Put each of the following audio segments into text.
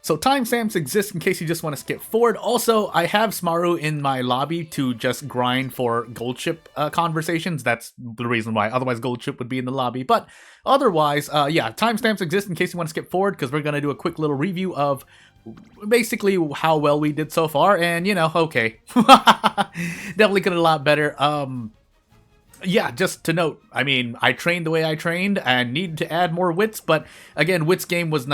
So timestamps exist in case you just want to skip forward. Also, I have Smaru in my lobby to just grind for gold chip conversations. That's the reason why. Otherwise, gold chip would be in the lobby. But otherwise, yeah, timestamps exist in case you want to skip forward, because we're going to do a quick little review of basically how well we did so far. And, you know, okay. Definitely could have a lot better. Yeah, just to note, I mean, I trained the way I trained and needed to add more wits, but again, wits game did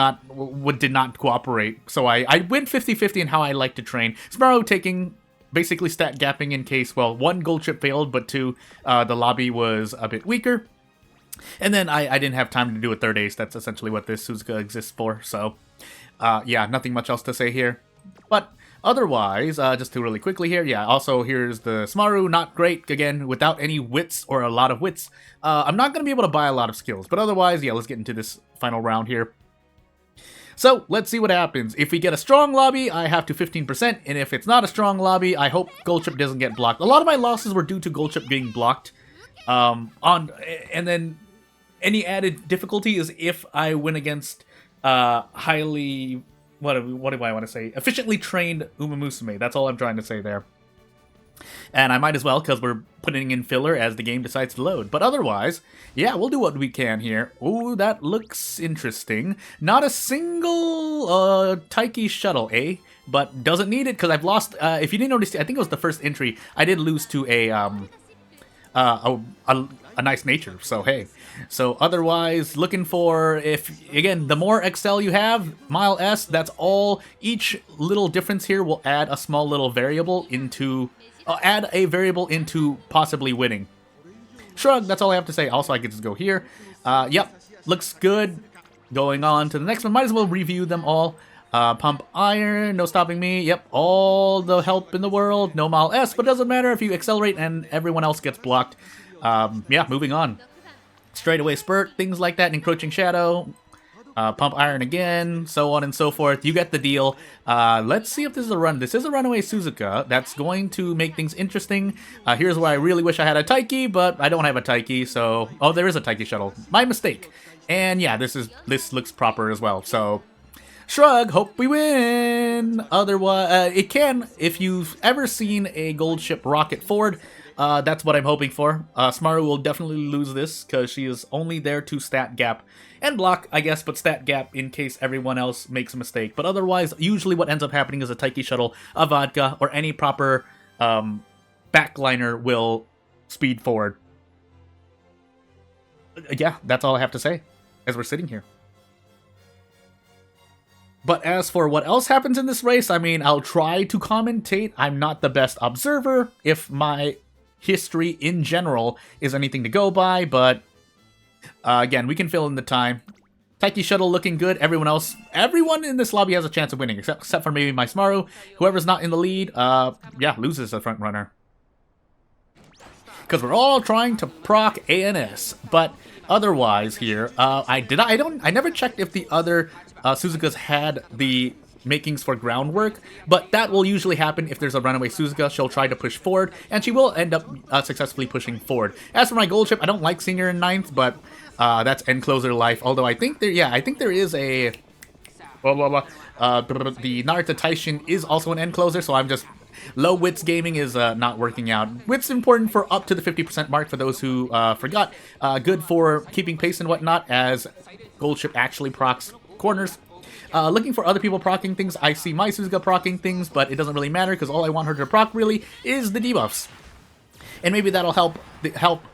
not cooperate. So I went 50-50 in how I like to train. Sparrow taking basically stat gapping in case, well, 1, gold chip failed, but 2, the lobby was a bit weaker. And then I didn't have time to do a third ace. That's essentially what this Suzuka exists for. So, yeah, nothing much else to say here. But otherwise, just to really quickly here, yeah, also here's the Smaru, not great, again, without any wits or a lot of wits. I'm not going to be able to buy a lot of skills, but otherwise, yeah, let's get into this final round here. So, let's see what happens. If we get a strong lobby, I have to 15%, and if it's not a strong lobby, I hope gold chip doesn't get blocked. A lot of my losses were due to gold chip being blocked, and then any added difficulty is if I win against highly... What do I want to say? Efficiently trained Musume. That's all I'm trying to say there. And I might as well, because we're putting in filler as the game decides to load. But otherwise, yeah, we'll do what we can here. Ooh, that looks interesting. Not a single Taiki shuttle, eh? But doesn't need it, because I've lost... if you didn't notice, I think it was the first entry. I did lose to a nice nature, so hey. So otherwise, looking for, if again, the more Excel you have, Mile S, that's all. Each little difference here will add a small little variable into, add a variable into possibly winning. Shrug, that's all I have to say. Also, I could just go here. Yep, looks good. Going on to the next one, might as well review them all. Pump Iron, no stopping me. Yep, all the help in the world. No Mile S, but it doesn't matter if you accelerate and everyone else gets blocked. Yeah, moving on. Straight away Spurt, things like that, Encroaching Shadow, Pump Iron again, so on and so forth. You get the deal. Let's see if this is a run. This is a runaway Suzuka. That's going to make things interesting. Here's where I really wish I had a Taiki, but I don't have a Taiki, so... Oh, there is a Taiki shuttle. My mistake. And yeah, this looks proper as well, so... Shrug, hope we win! Otherwise, it can, if you've ever seen a gold ship rocket forward, that's what I'm hoping for. Smaru will definitely lose this, because she is only there to stat gap and block, I guess, but stat gap in case everyone else makes a mistake. But otherwise, usually what ends up happening is a Taiki shuttle, a vodka, or any proper backliner will speed forward. Yeah, that's all I have to say, as we're sitting here. But as for what else happens in this race, I mean, I'll try to commentate. I'm not the best observer if my history in general is anything to go by, but again, we can fill in the time. Taiki shuttle looking good. Everyone in this lobby has a chance of winning, except for maybe my Smaru. Whoever's not in the lead, yeah, loses the front runner. Because we're all trying to proc ANS, but otherwise here, I never checked if the other Suzukas had the makings for groundwork, but that will usually happen if there's a runaway Suzuka. She'll try to push forward, and she will end up successfully pushing forward. As for my gold chip, I don't like seeing her in 9th, but that's end closer life. Although I think there is a the Naruto Taishin is also an end closer, so I'm just low wits gaming is not working out. Wits important for up to the 50% mark for those who forgot. Good for keeping pace and whatnot, as gold chip actually procs corners. Looking for other people procking things. I see my Suzuka procking things, but it doesn't really matter because all I want her to proc really is the debuffs. And maybe that'll help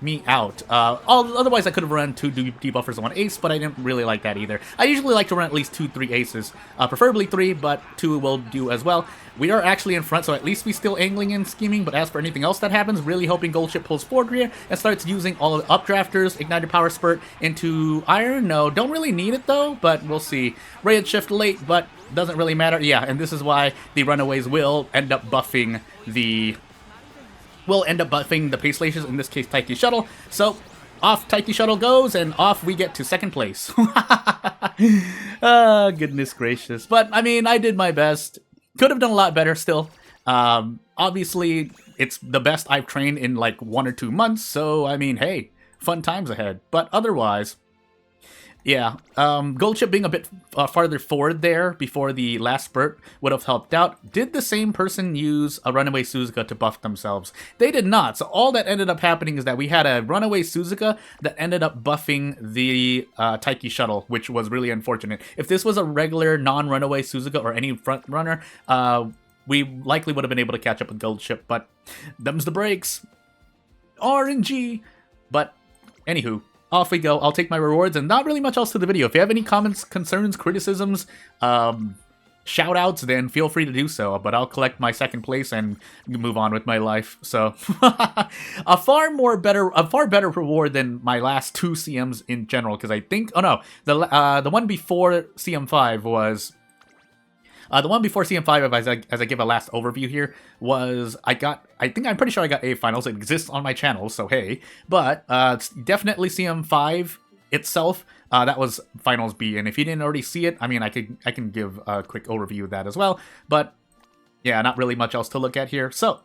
me out. Otherwise, I could have run 2 debuffers on 1 ace, but I didn't really like that either. I usually like to run at least 2-3 aces. Preferably 3, but 2 will do as well. We are actually in front, so at least we still angling and scheming, but as for anything else that happens, really hoping gold chip pulls forward here and starts using all of the updrafters, ignited power spurt into iron. No, don't really need it though, but we'll see. Ray shift late, but doesn't really matter. Yeah, and this is why the runaways will end up buffing the pace laces, in this case Taiki shuttle. So off Taiki shuttle goes, and off we get to 2nd place. Oh, goodness gracious. But I mean, I did my best. Could have done a lot better still. Obviously, it's the best I've trained in like 1 or 2 months, so I mean, hey, fun times ahead. But otherwise, Yeah, Gold Chip being a bit farther forward there before the last spurt would have helped out. Did the same person use a Runaway Suzuka to buff themselves? They did not. So all that ended up happening is that we had a Runaway Suzuka that ended up buffing the Taiki shuttle, which was really unfortunate. If this was a regular non-Runaway Suzuka or any front runner, we likely would have been able to catch up with Gold Chip, but them's the breaks. RNG. But anywho, off we go. I'll take my rewards, and not really much else to the video. If you have any comments, concerns, criticisms, shout-outs, then feel free to do so. But I'll collect my second place and move on with my life. So, a far better reward than my last two CMs in general. Because I think, oh no, the one before CM5 was. The one before CM5, as I give a last overview here, was I'm pretty sure I got A finals. It exists on my channel, so hey. But it's definitely CM5 itself. That was finals B, and if you didn't already see it, I mean, I can give a quick overview of that as well. But yeah, not really much else to look at here. So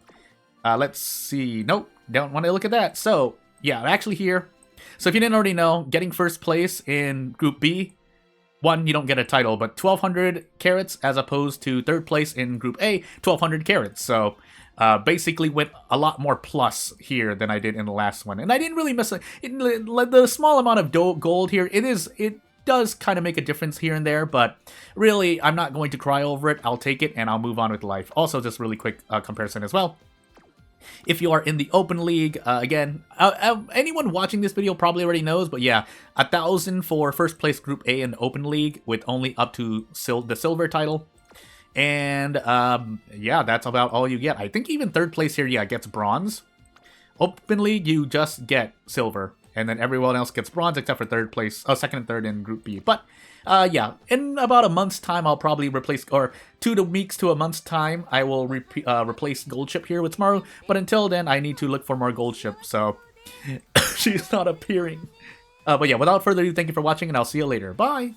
let's see. Nope, don't want to look at that. So yeah, actually here. So if you didn't already know, getting first place in Group B. One, you don't get a title, but 1,200 carats as opposed to third place in Group A, 1,200 carats. So basically went a lot more plus here than I did in the last one. And I didn't really miss it. The small amount of gold here, it does kind of make a difference here and there, but really, I'm not going to cry over it. I'll take it, and I'll move on with life. Also, just really quick comparison as well. If you are in the open league, again, anyone watching this video probably already knows, but yeah, 1,000 for first place Group A in open league with only up to the silver title. And yeah, that's about all you get. I think even third place here, yeah, gets bronze. Open league, you just get silver. And then everyone else gets bronze except for third place, second and third in Group B. But yeah, in about a month's time, I'll probably replace, or 2 weeks to a month's time, I will replace Gold Chip here with Smaru. But until then, I need to look for more Gold Chip, so she's not appearing. But yeah, without further ado, thank you for watching, and I'll see you later. Bye!